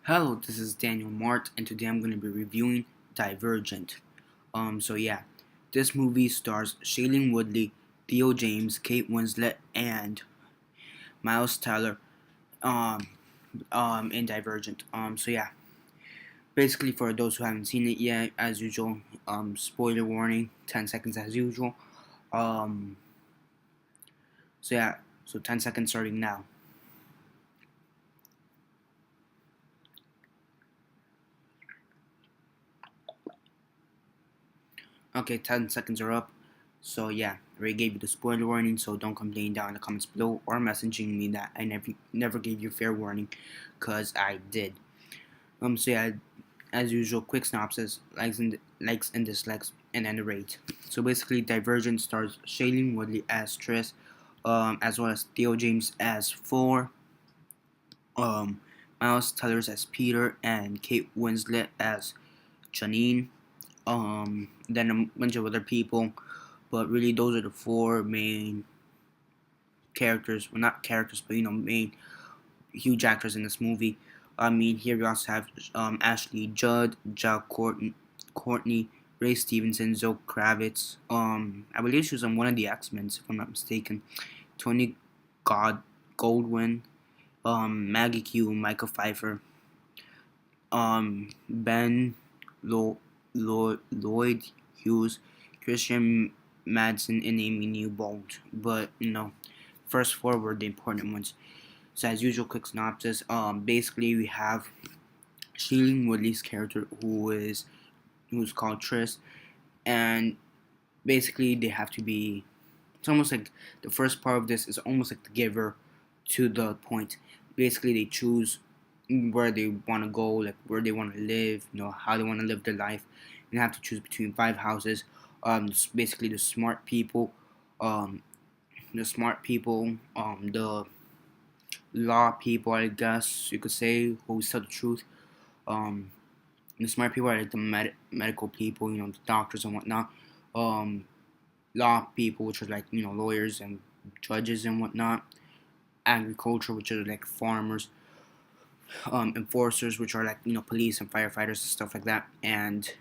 Hello, this is Daniel Mart, and today I'm going to be reviewing Divergent. This movie stars Shailene Woodley, Theo James, Kate Winslet, and Miles Teller um, in Divergent. Basically, for those who haven't seen it yet, as usual, spoiler warning, 10 seconds as usual. Um, so, yeah, so 10 seconds starting now. Okay, 10 seconds are up. So yeah, I already gave you the spoiler warning, so don't complain down in the comments below or messaging me that I never gave you fair warning, cause I did. As usual, quick synopsis, likes and dislikes, and then the rate. So basically, Divergent stars Shailene Woodley as Triss, as well as Theo James as Four, um, Miles Teller as Peter, and Kate Winslet as Janine. Then a bunch of other people, but really those are the four main characters. Well, not characters, but main huge actors in this movie. I mean, here we also have Ashley Judd, Courtney, Ray Stevenson, Zoe Kravitz. I believe she was on one of the X Men, if I'm not mistaken. Tony Goldwyn, Maggie Q, Michael Pfeiffer, Ben Lloyd Hughes, Christian Madsen, and Amy Newbold. But first four were the important ones. So as usual, quick synopsis. Basically we have Shailene Woodley's character who's called Triss, and basically they have to be. It's almost like the first part of this is almost like the giver to the point. Basically, they choose where they want to go, like where they want to live, how they want to live their life, and they have to choose between five houses. Basically um, the smart people, the law people, I guess you could say, who tell the truth. Um, the smart people are like the medical people, the doctors and whatnot. Um, Law people, which are like lawyers and judges and whatnot. Agriculture, which are like farmers. Enforcers, which are like police and firefighters and stuff like that, and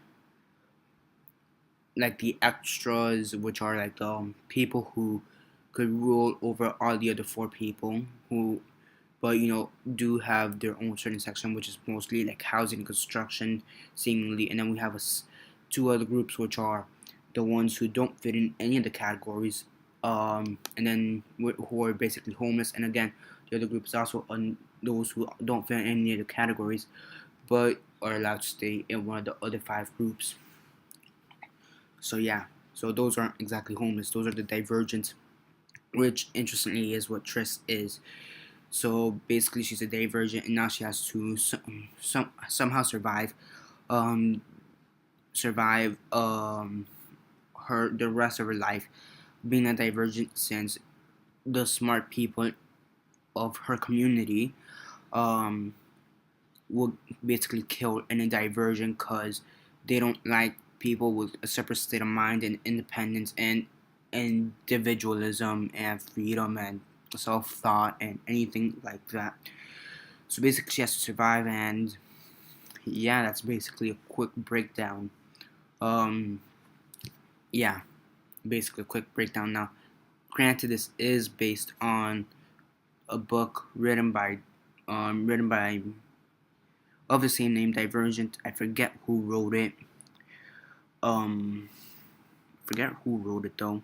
like the extras, which are like the people who could rule over all the other four people who, but do have their own certain section, which is mostly like housing and construction, seemingly, and then we have two other groups, which are the ones who don't fit in any of the categories, and then who are basically homeless, and again, the other group is also on those who don't fit in any of the categories, but are allowed to stay in one of the other five groups. So yeah, so those aren't exactly homeless; those are the divergent, which interestingly is what Triss is. So basically, she's a divergent, and now she has to somehow um, survive her the rest of her life being a divergent, since the smart people of her community um will basically kill any diversion because they don't like people with a separate state of mind and independence and individualism and freedom and self thought and anything like that. So basically, she has to survive, and yeah, that's basically a quick breakdown. Um, yeah, basically a quick breakdown. Now, granted, this is based on a book written by of the same name, Divergent. I forget who wrote it. Um, forget who wrote it though.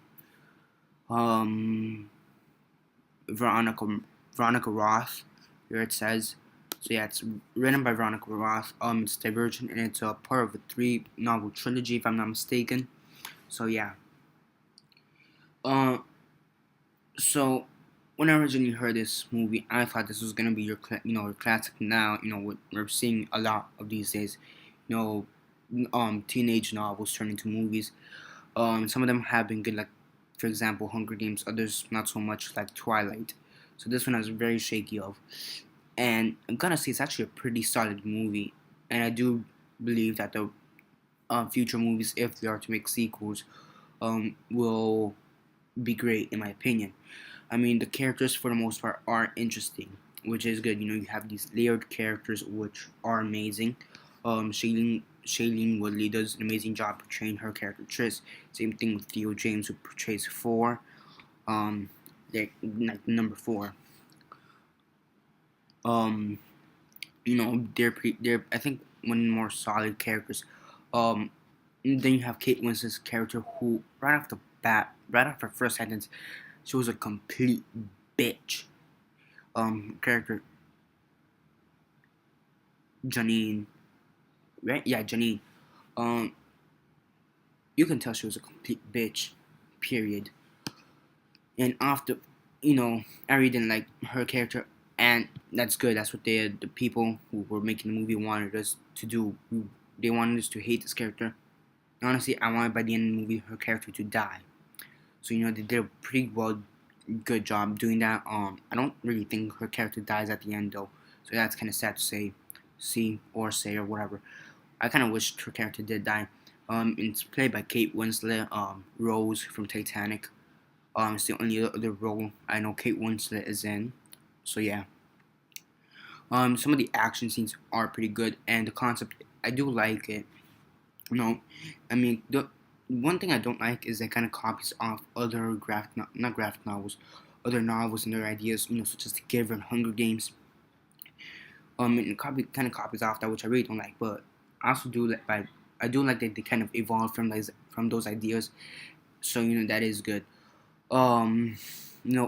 Um, Veronica Veronica Roth. Here it says. So yeah, it's written by Veronica Roth. It's Divergent, and it's a part of a three-novel trilogy, if I'm not mistaken. So yeah. Uh, so when I originally heard this movie, I thought this was gonna be your classic. Now, what we're seeing a lot of these days. You teenage novels turn into movies. Some of them have been good, like for example, Hunger Games. Others not so much, like Twilight. So this one I was very shaky of, and I'm gonna say it's actually a pretty solid movie. And I do believe that the future movies, if they are to make sequels, will be great in my opinion. I mean, the characters for the most part are interesting. which is good. You have these layered characters which are amazing. Shailene Woodley does an amazing job portraying her character Tris. Same thing with Theo James, who portrays Four. Um, like number four. Um, they're I think one of the more solid characters. Um, then you have Kate Winslet's character, who right off the bat, right off her first sentence, she was a complete bitch. Character Janine, right? Yeah, Janine. Um, you can tell she was a complete bitch. Period. And after, Ari didn't like her character, and that's good. That's what the people who were making the movie wanted us to do. They wanted us to hate this character. Honestly, I wanted by the end of the movie her character to die. So they did a pretty good job doing that. I don't really think her character dies at the end though, so that's kind of sad to say or whatever. I kind of wished her character did die. It's played by Kate Winslet, Rose from Titanic. It's the only other role I know Kate Winslet is in. So yeah. Some of the action scenes are pretty good, and the concept I do like it. I mean the one thing I don't like is it kind of copies off other not graphic novels, other novels and their ideas. Such as The Giver and Hunger Games. And it kind of copies off that, which I really don't like. But I also do like I do like that they kind of evolved from those ideas. So that is good. Um,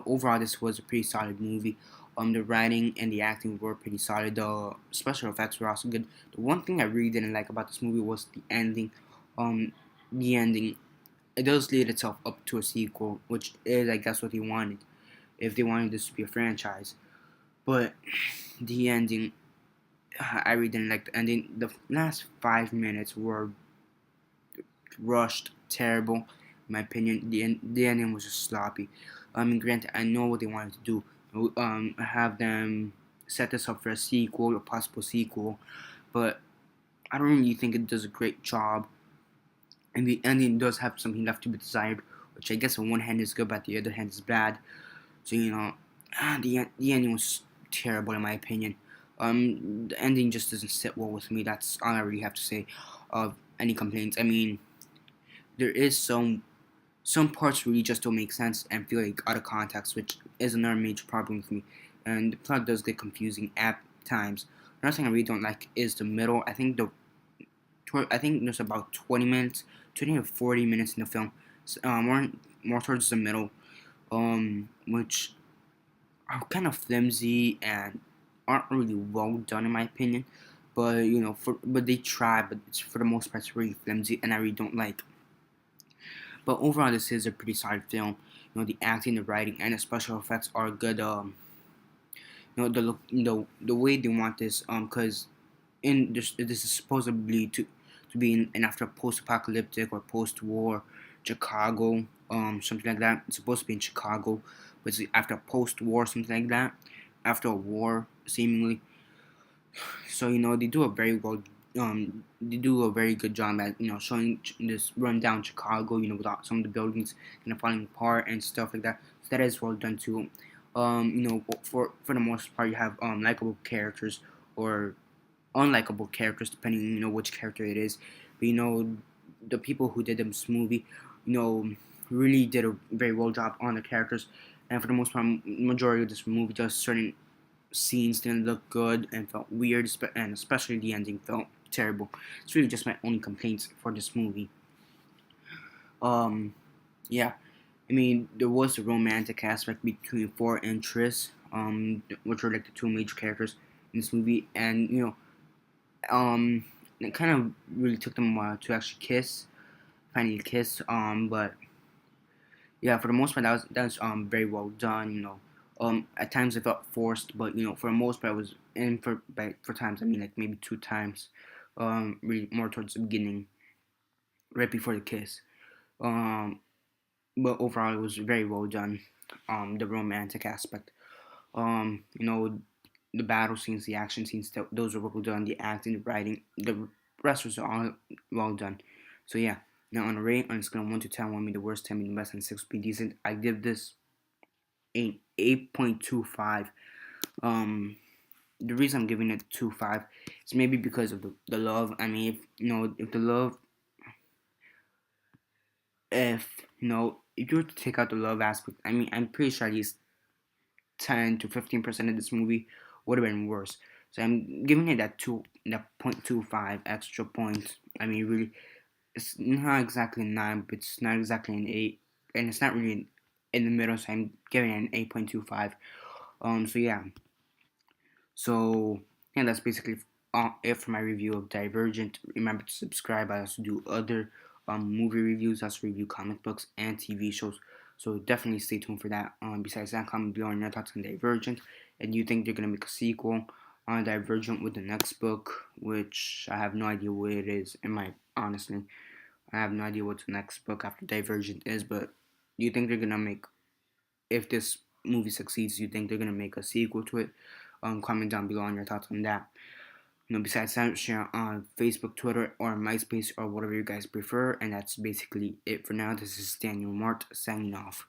Overall, this was a pretty solid movie. The writing and the acting were pretty solid. The special effects were also good. The one thing I really didn't like about this movie was the ending. Um, the ending, it does lead itself up to a sequel, which is, I guess, what they wanted. If they wanted this to be a franchise, but the ending, I really didn't like the ending. The last 5 minutes were rushed, terrible. In my opinion, the ending was just sloppy. I mean, granted, I know what they wanted to do. Have them set this up for a sequel, a possible sequel, but I don't really think it does a great job. And the ending does have something left to be desired, which I guess on one hand is good, but the other hand is bad. So the ending was terrible in my opinion. The ending just doesn't sit well with me. That's all I really have to say. Of any complaints, I mean, there is some parts really just don't make sense and feel like out of context, which is another major problem with me. And the plot does get confusing at times. Another thing I really don't like is the middle. I think there's about 20 minutes, 20 to 40 minutes in the film, more towards the middle, which are kind of flimsy and aren't really well done in my opinion. But but they try, but it's for the most part it's really flimsy, and I really don't like. But overall, this is a pretty solid film. The acting, the writing, and the special effects are good. The way they want this, because in this is supposedly to be in after post-apocalyptic or post-war Chicago, something like that. It's supposed to be in Chicago, but it's after post-war, something like that, after a war, seemingly. So they do a very good job at showing this rundown Chicago, without some of the buildings falling apart and stuff like that. So that is well done too. For the most part, you have likable characters or unlikable characters, depending which character it is. But the people who did this movie, really did a very well job on the characters. And for the most part, majority of this movie, just certain scenes didn't look good and felt weird, and especially the ending felt terrible. It's really just my only complaints for this movie. Um, yeah, I mean, there was the romantic aspect between Four and Tris, which were like the two major characters in this movie, and it kind of really took them a while to actually finally kiss. But yeah, for the most part, that was very well done. At times it felt forced, but for the most part, it was in for times. I mean, like maybe two times. Really more towards the beginning, right before the kiss. Um, but overall, it was very well done. The romantic aspect. You know, the battle scenes, the action scenes, those were well done. The acting, the writing, the rest was all well done. So yeah. Now on a rate on a scale of 1 to 10, 1 being the worst, 10 being the best, and 6 being decent, I give this an 8.25. Um, the reason I'm giving it 2.5 is maybe because of the love. I mean, if if the love, if you were to take out the love aspect, I mean, I'm pretty sure at least 10 to 15% of this movie would have been worse. So I'm giving it that 0.25 extra points. I mean, really, it's not exactly a 9, but it's not exactly an 8, and it's not really in the middle. So I'm giving it an 8.25. So yeah. So yeah, that's basically it for my review of Divergent. Remember to subscribe. I also do other movie reviews. I also review comic books and TV shows. So definitely stay tuned for that. Besides that, comment below on your thoughts on Divergent, and you think they're gonna make a sequel on Divergent with the next book, which I have no idea what it is. In my honestly, I have no idea what the next book after Divergent is. But do you think they're gonna make, if this movie succeeds, do you think they're gonna make a sequel to it? Comment down below on your thoughts on that. Besides that, share on Facebook, Twitter, or MySpace, or whatever you guys prefer. And that's basically it for now. This is Daniel Mart signing off.